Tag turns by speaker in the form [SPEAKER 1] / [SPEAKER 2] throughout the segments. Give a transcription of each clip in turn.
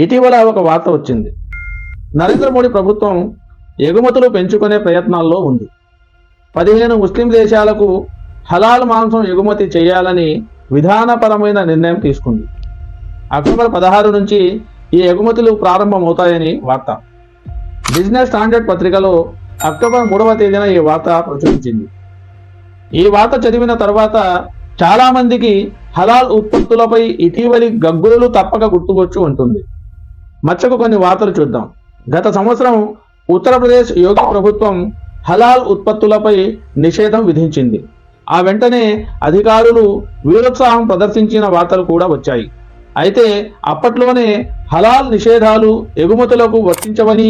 [SPEAKER 1] ఇటీవల ఒక వార్త వచ్చింది. నరేంద్ర మోడీ ప్రభుత్వం ఎగుమతులు పెంచుకునే ప్రయత్నాల్లో ఉంది. 15 ముస్లిం దేశాలకు హలాల్ మాంసం ఎగుమతి చేయాలని విధానపరమైన నిర్ణయం తీసుకుంది. అక్టోబర్ 16 నుంచి ఈ ఎగుమతులు ప్రారంభమవుతాయని వార్త. బిజినెస్ స్టాండర్డ్ పత్రికలో అక్టోబర్ 3వ తేదీన ఈ వార్త ప్రచురించింది. ఈ వార్త చదివిన తర్వాత చాలా మందికి హలాల్ ఉత్పత్తులపై ఇటీవలి గగ్గులు తప్పక గుర్తుకొచ్చు ఉంటుంది. మచ్చకు కొన్ని వార్తలు చూద్దాం. గత సంవత్సరం ఉత్తరప్రదేశ్ యోగి ప్రభుత్వం హలాల్ ఉత్పత్తులపై నిషేధం విధించింది. ఆ వెంటనే అధికారులు వీరోత్సాహం ప్రదర్శించిన వార్తలు కూడా వచ్చాయి. అయితే అప్పట్లోనే హలాల్ నిషేధాలు ఎగుమతులకు వర్తించవని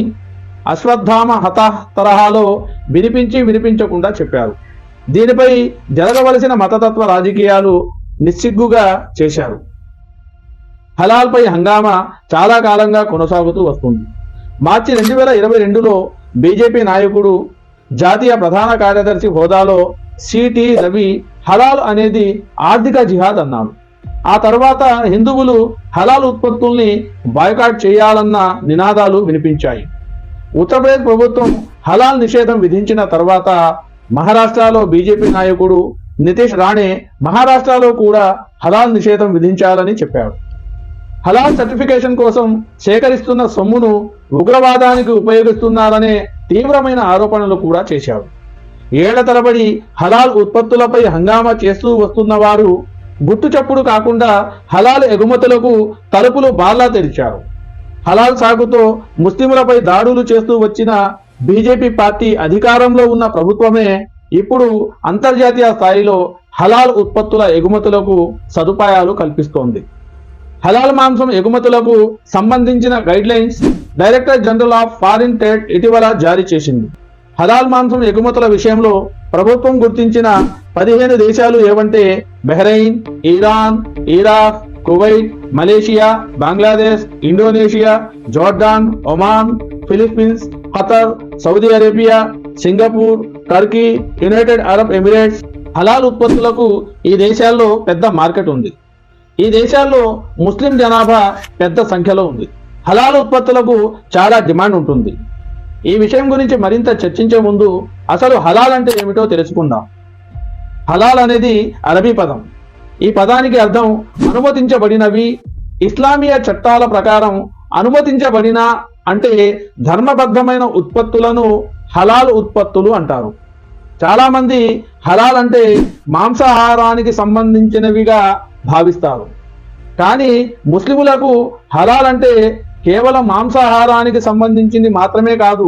[SPEAKER 1] అశ్వత్థామ హత తరహాలో వినిపించకుండా చెప్పారు. దీనిపై జరగవలసిన మతతత్వ రాజకీయాలు నిస్సిగ్గుగా చేశారు. హలాల్పై హంగామా చాలా కాలంగా కొనసాగుతూ వస్తుంది. మార్చి 2022లో బీజేపీ నాయకుడు జాతీయ ప్రధాన కార్యదర్శి హోదాలో సిటి రవి హలాల్ అనేది ఆర్థిక జిహాద్ అన్నారు. ఆ తర్వాత హిందువులు హలాల్ ఉత్పత్తుల్ని బాయ్కాట్ చేయాలన్న నినాదాలు వినిపించాయి. ఉత్తరప్రదేశ్ ప్రభుత్వం హలాల్ నిషేధం విధించిన తర్వాత మహారాష్ట్రలో బీజేపీ నాయకుడు నితీష్ రాణే మహారాష్ట్రలో కూడా హలాల్ నిషేధం విధించాలని చెప్పారు. హలాల్ సర్టిఫికేషన్ కోసం సేకరిస్తున్న సొమ్మును ఉగ్రవాదానికి ఉపయోగిస్తున్నారనే తీవ్రమైన ఆరోపణలు కూడా చేశారు. ఏళ్ల తరబడి హలాల్ ఉత్పత్తులపై హంగామా చేస్తూ వస్తున్న వారు గుట్టుచప్పుడు కాకుండా హలాల్ ఎగుమతులకు తలుపులు బార్లా తెరిచారు. హలాల్ సాగుతో ముస్లింలపై దాడులు చేస్తూ వచ్చిన బీజేపీ పార్టీ అధికారంలో ఉన్న ప్రభుత్వమే ఇప్పుడు అంతర్జాతీయ స్థాయిలో హలాల్ ఉత్పత్తుల ఎగుమతులకు సదుపాయాలు కల్పిస్తోంది. హలాల్ మాంసం ఎగుమతులకు సంబంధించిన guidelines director general of foreign trade ఇటీవల జారీ చేసింది. హలాల్ మాంసం ఎగుమతుల విషయంలో ప్రభుత్వం గుర్తించిన 15 దేశాలు ఏవంటే Bahrain, Iran, Iraq, Kuwait, Malaysia, Bangladesh, Indonesia, Jordan, Oman, Philippines, Qatar, Saudi Arabia, Singapore, Turkey, United Arab Emirates. హలాల్ ఉత్పత్తులకు ఈ దేశాల్లో పెద్ద మార్కెట్ ఉంది. ఈ దేశాల్లో ముస్లిం జనాభా పెద్ద సంఖ్యలో ఉంది. హలాల్ ఉత్పత్తులకు చాలా డిమాండ్ ఉంటుంది. ఈ విషయం గురించి మరింత చర్చించే ముందు అసలు హలాల్ అంటే ఏమిటో తెలుసుకుందాం. హలాల్ అనేది అరబీ పదం. ఈ పదానికి అర్థం అనుమతించబడినవి. ఇస్లామీయ చట్టాల ప్రకారం అనుమతించబడిన అంటే ధర్మబద్ధమైన ఉత్పత్తులను హలాల్ ఉత్పత్తులు అంటారు. చాలా మంది హలాల్ అంటే మాంసాహారానికి సంబంధించినవిగా భావిస్తారు. కానీ ముస్లిములకు హలాల్ అంటే కేవలం మాంసాహారానికి సంబంధించింది మాత్రమే కాదు.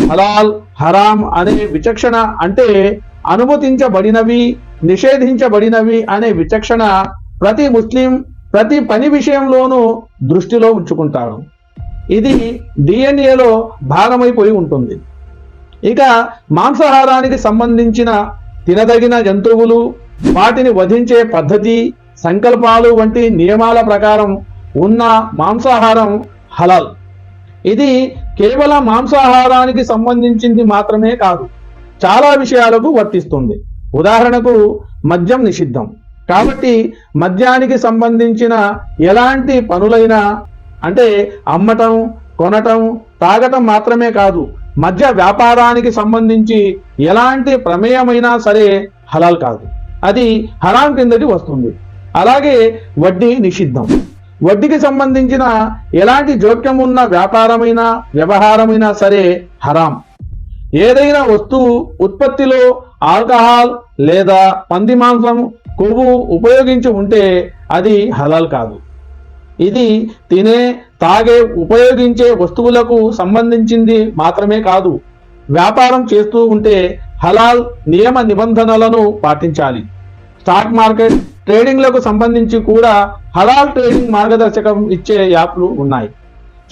[SPEAKER 1] హలాల్, హరాం అనే విచక్షణ అంటే అనుమతించబడినవి, నిషేధించబడినవి అనే విచక్షణ ప్రతి ముస్లిం ప్రతి పని విషయంలోనూ దృష్టిలో ఉంచుకుంటాడు. ఇది డిఎన్ఏలో భాగమైపోయి ఉంటుంది. ఇక మాంసాహారానికి సంబంధించిన తినదగిన జంతువులు, వాటిని వధించే పద్ధతి, సంకల్పాలు వంటి నియమాల ప్రకారం ఉన్న మాంసాహారం హలాల్. ఇది కేవలం మాంసాహారానికి సంబంధించింది మాత్రమే కాదు, చాలా విషయాలకు వర్తిస్తుంది. ఉదాహరణకు మద్యం నిషిద్ధం. కాబట్టి మద్యానికి సంబంధించిన ఎలాంటి పనులైనా అంటే అమ్మటం, కొనటం, తాగటం మాత్రమే కాదు, మద్య వ్యాపారానికి సంబంధించి ఎలాంటి ప్రమేయమైనా సరే హలాల్ కాదు, అది హరాం కిందకి వస్తుంది. అలాగే వడ్డీ నిషిద్ధం. వడ్డీకి సంబంధించిన ఎలాంటి జోక్యం ఉన్న వ్యాపారమైనా వ్యవహారమైనా సరే హరాం. ఏదైనా వస్తువు ఉత్పత్తిలో ఆల్కహాల్ లేదా పంది మాంసం, కొవ్వు ఉపయోగించి ఉంటే అది హలాల్ కాదు. ఇది తినే, తాగే, ఉపయోగించే వస్తువులకు సంబంధించింది మాత్రమే కాదు. వ్యాపారం చేస్తూ ఉంటే హలాల్ నియమ నిబంధనలను పాటించాలి. స్టాక్ మార్కెట్ ట్రేడింగ్లకు సంబంధించి కూడా హలాల్ ట్రేడింగ్ మార్గదర్శకం ఇచ్చే యాప్లు ఉన్నాయి.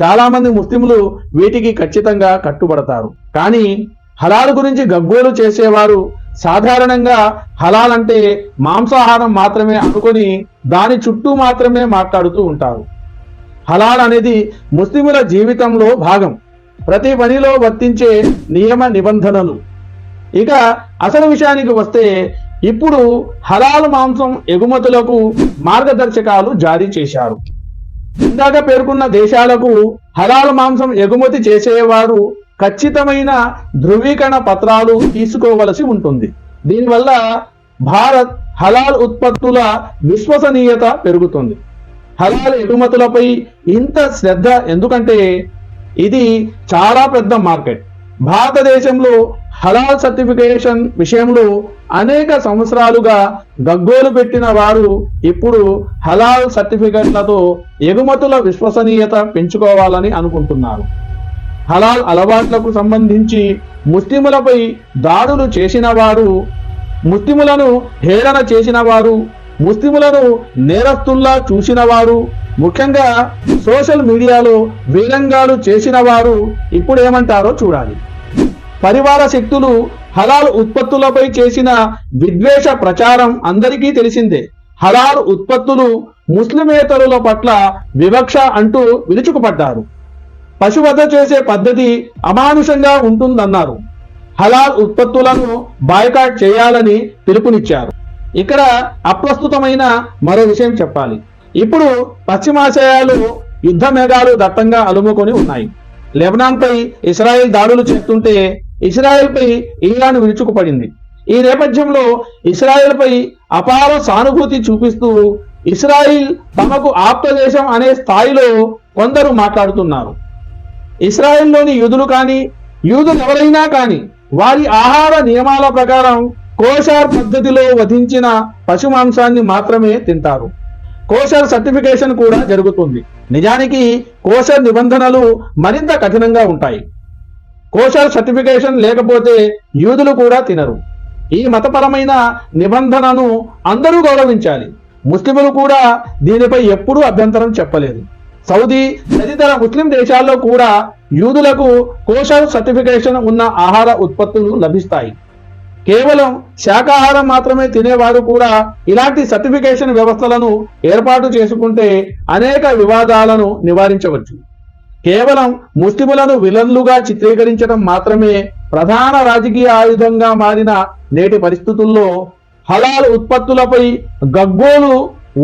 [SPEAKER 1] చాలా మంది ముస్లింలు వీటికి ఖచ్చితంగా కట్టుబడతారు. కానీ హలాల్ గురించి గగ్గోలు చేసేవారు సాధారణంగా హలాల్ అంటే మాంసాహారం మాత్రమే అనుకొని దాని చుట్టూ మాత్రమే మాట్లాడుతూ ఉంటారు. హలాల్ అనేది ముస్లిముల జీవితంలో భాగం, ప్రతి పనిలో వర్తించే నియమ నిబంధనలు. ఇక అసలు విషయానికి వస్తే ఇప్పుడు హలాల్ మాంసం ఎగుమతులకు మార్గదర్శకాలు జారీ చేశారు. ఇందాక పేర్కొన్న దేశాలకు హలాల్ మాంసం ఎగుమతి చేసేవారు ఖచ్చితమైన ధృవీకరణ పత్రాలు తీసుకోవలసి ఉంటుంది. దీనివల్ల భారత్ హలాల్ ఉత్పత్తుల విశ్వసనీయత పెరుగుతుంది. హలాల్ ఎగుమతులపై ఇంత శ్రద్ధ ఎందుకంటే ఇది చాలా పెద్ద మార్కెట్. భారతదేశంలో హలాల్ సర్టిఫికేషన్ విషయంలో అనేక సంవత్సరాలుగా గగ్గోలు పెట్టిన వారు ఇప్పుడు హలాల్ సర్టిఫికెట్లతో ఎగుమతుల విశ్వసనీయత పెంచుకోవాలని అనుకుంటున్నారు. హలాల్ అలవాట్లకు సంబంధించి ముస్లిములపై దాడులు చేసిన వారు, ముస్లిములను హేళన చేసిన వారు, ముస్లిములను నేరస్తుల్లా చూసిన వారు, ముఖ్యంగా సోషల్ మీడియాలో వీరంగాలు చేసిన వారు ఇప్పుడు ఏమంటారో చూడాలి. పరివార శక్తులు హలాల్ ఉత్పత్తులపై చేసిన విద్వేష ప్రచారం అందరికీ తెలిసిందే. హలాల్ ఉత్పత్తులు ముస్లిమేతరుల పట్ల వివక్ష అంటూ విరుచుకుపడ్డారు. పశువధ చేసే పద్ధతి అమానుషంగా ఉంటుందన్నారు. హలాల్ ఉత్పత్తులను బాయ్కాట్ చేయాలని పిలుపునిచ్చారు. ఇక్కడ అప్రస్తుతమైన మరో విషయం చెప్పాలి. ఇప్పుడు పశ్చిమాసియాలో యుద్ధ మేఘాలు దట్టంగా అలుముకొని ఉన్నాయి. లెబనాన్ పై ఇస్రాయెల్ దాడులు చేస్తుంటే ఇస్రాయెల్ పై ఇరాన్ విరుచుకుపడింది. ఈ నేపథ్యంలో ఇస్రాయెల్ పై అపార సానుభూతి చూపిస్తూ ఇస్రాయిల్ తమకు ఆప్తదేశం అనే స్థాయిలో కొందరు మాట్లాడుతున్నారు. ఇస్రాయెల్లోని యూదులు కానీ, యూదులు ఎవరైనా కానీ వారి ఆహార నియమాల ప్రకారం కోషర్ పద్ధతిలో వధించిన పశు మాంసాన్ని మాత్రమే తింటారు. కోషర్ సర్టిఫికేషన్ కూడా జరుగుతుంది. నిజానికి కోషర్ నిబంధనలు మరింత కఠినంగా ఉంటాయి. కోషర్ సర్టిఫికేషన్ లేకపోతే యూదులు కూడా తినరు. ఈ మతపరమైన నిబంధనను అందరూ గౌరవించాలి. ముస్లింలు కూడా దీనిపై ఎప్పుడూ అభ్యంతరం చెప్పలేదు. సౌదీ తదితర ముస్లిం దేశాల్లో కూడా యూదులకు కోషర్ సర్టిఫికేషన్ ఉన్న ఆహార ఉత్పత్తులు లభిస్తాయి. కేవలం శాకాహారం మాత్రమే తినేవారు కూడా ఇలాంటి సర్టిఫికేషన్ వ్యవస్థలను ఏర్పాటు చేసుకుంటే అనేక వివాదాలను నివారించవచ్చు. కేవలం ముస్లిములను విలన్లుగా చిత్రీకరించడం మాత్రమే ప్రధాన రాజకీయ ఆయుధంగా మారిన నేటి పరిస్థితుల్లో హలాల్ ఉత్పత్తులపై గగ్గోలు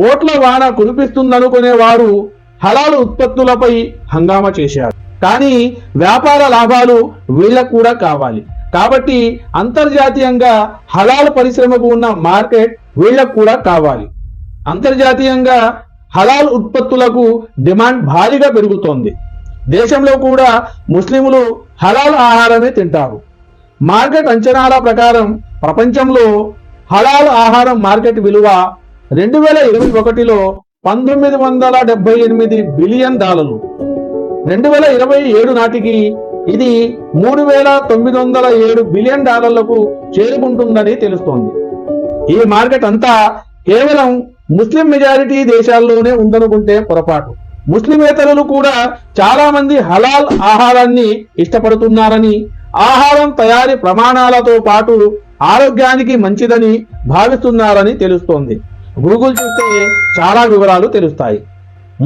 [SPEAKER 1] ఓట్ల వాన కురిపిస్తుందనుకునే వారు హలాల్ ఉత్పత్తులపై హంగామా చేశారు. కానీ వ్యాపార లాభాలు వీళ్ళకు కూడా కావాలి. కాబట్టి అంతర్జాతీయంగా హలాల్ పరిశ్రమకు ఉన్న మార్కెట్ వీళ్ళకు కూడా కావాలి. అంతర్జాతీయంగా హలాల్ ఉత్పత్తులకు డిమాండ్ భారీగా పెరుగుతోంది. దేశంలో కూడా ముస్లింలు హలాల్ ఆహారమే తింటారు. మార్కెట్ అంచనాల ప్రకారం ప్రపంచంలో హలాల్ ఆహారం మార్కెట్ విలువ 2021లో $1978 బిలియన్, 2027 నాటికి ఇది $3,907 బిలియన్ చేరుకుంటుందని తెలుస్తోంది. ఈ మార్కెట్ అంతా కేవలం ముస్లిం మెజారిటీ దేశాల్లోనే ఉందనుకుంటే పొరపాటు. ముస్లిమేతరులు కూడా చాలా మంది హలాల్ ఆహారాన్ని ఇష్టపడుతున్నారని, ఆహారం తయారీ ప్రమాణాలతో పాటు ఆరోగ్యానికి మంచిదని భావిస్తున్నారని తెలుస్తోంది. గూగుల్ చూస్తే చాలా వివరాలు తెలుస్తాయి.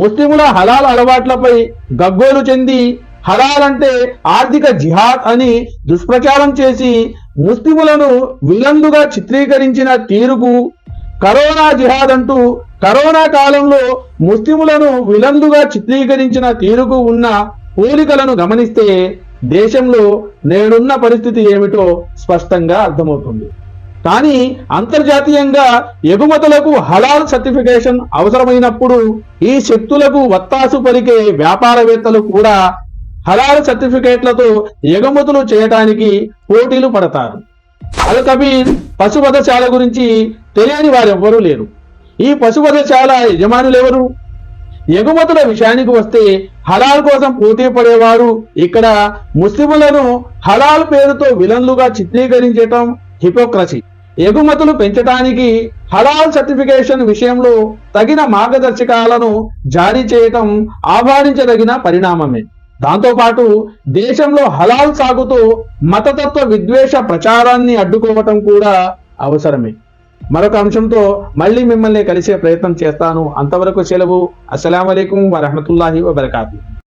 [SPEAKER 1] ముస్లిముల హలాల్ అలవాట్లపై గగ్గోలు చెంది హలాల్ అంటే ఆర్థిక జిహాద్ అని దుష్ప్రచారం చేసి ముస్లిములను విలన్లుగా చిత్రీకరించిన తీరుకు, కరోనా జిహాద్ అంటూ కరోనా కాలంలో ముస్లిములను విలన్లుగా చిత్రీకరించిన తీరుకు ఉన్న పోలికలను గమనిస్తే దేశంలో నేడున్న పరిస్థితి ఏమిటో స్పష్టంగా అర్థమవుతుంది. కానీ అంతర్జాతీయంగా ఎగుమతులకు హలాల్ సర్టిఫికేషన్ అవసరమైనప్పుడు ఈ శక్తులకు వత్తాసు పలికే వ్యాపారవేత్తలు కూడా హలాల్ సర్టిఫికేట్లతో ఎగుమతులు చేయడానికి పోటీలు పడతారు. అల్ కబీర్ పశువధశాల గురించి తెలియని వారెవ్వరూ లేరు. ఈ పశువధశాల యజమానులెవరు? ఎగుమతుల విషయానికి వస్తే హలాల్ కోసం పోటీ పడేవారు ఇక్కడ ముస్లిములను హలాల్ పేరుతో విలన్లుగా చిత్రీకరించటం హిపోక్రసీ. ఎగుమతులు పెంచడానికి హలాల్ సర్టిఫికేషన్ విషయంలో తగిన మార్గదర్శకాలను జారీ చేయటం ఆహ్వానించదగిన పరిణామమే. దాంతోపాటు దేశంలో హలాల్ సాగుతో మతతత్వ విద్వేష ప్రచారాన్ని అడ్డుకోవటం కూడా అవసరమే. మరొక అంశంతో మళ్ళీ మిమ్మల్ని కలిసే ప్రయత్నం చేస్తాను. అంతవరకు సెలవు. అస్సలాము అలైకుం వరహ్మతుల్లాహి వబరకాతుహు.